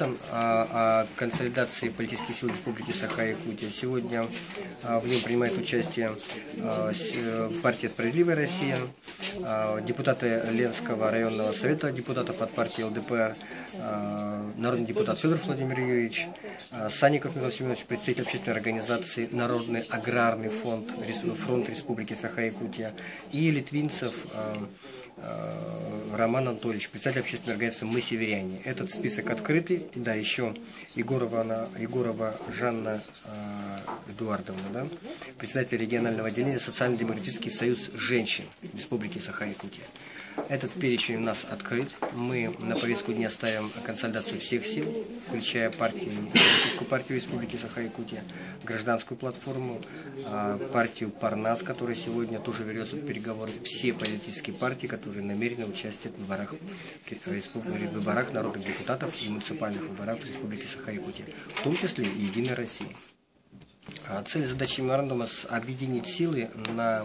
О консолидации политических сил Республики Саха-Якутия. Сегодня в нем принимает участие партия «Справедливая Россия», депутаты Ленского районного совета депутатов от партии ЛДПР, народный депутат Федоров Владимир Юрьевич, Санников Михаил Семенович, представитель общественной организации «Народный аграрный фонд Республики Саха-Якутия, и Литвинцев Роман Анатольевич, представитель общественной организации «Мы северяне». Этот список открытый. Да, еще Егорова Жанна Эдуардовна, да, председатель регионального отделения Социально-демократический союз женщин Республики Саха-Якутия. Этот перечень у нас открыт. Мы на повестку дня ставим консолидацию всех сил, включая Политическую партию Республики Саха-Якутия, гражданскую платформу, партию Парнас, которая сегодня тоже ведется переговоры, все политические партии, которые намерены участвовать в выборах народных депутатов и муниципальных выборах Республики Саха-Якутия, в том числе и Единой России. Цель и задача меморандума – объединить силы на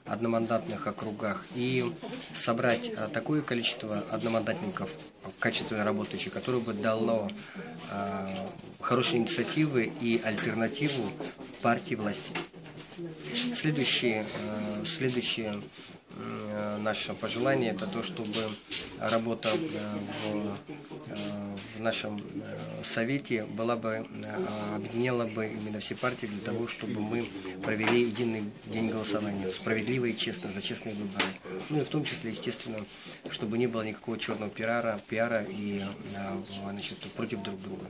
одномандатных округах и собрать такое количество одномандатников, качественно работающих, которое бы дало хорошие инициативы и альтернативу партии власти. Следующее наше пожелание – это то, чтобы работа в нашем совете объединяла бы именно все партии для того, чтобы мы провели единый день голосования, справедливо и честно, за честные выборы. Ну и в том числе, естественно, чтобы не было никакого черного пиара и против друг друга.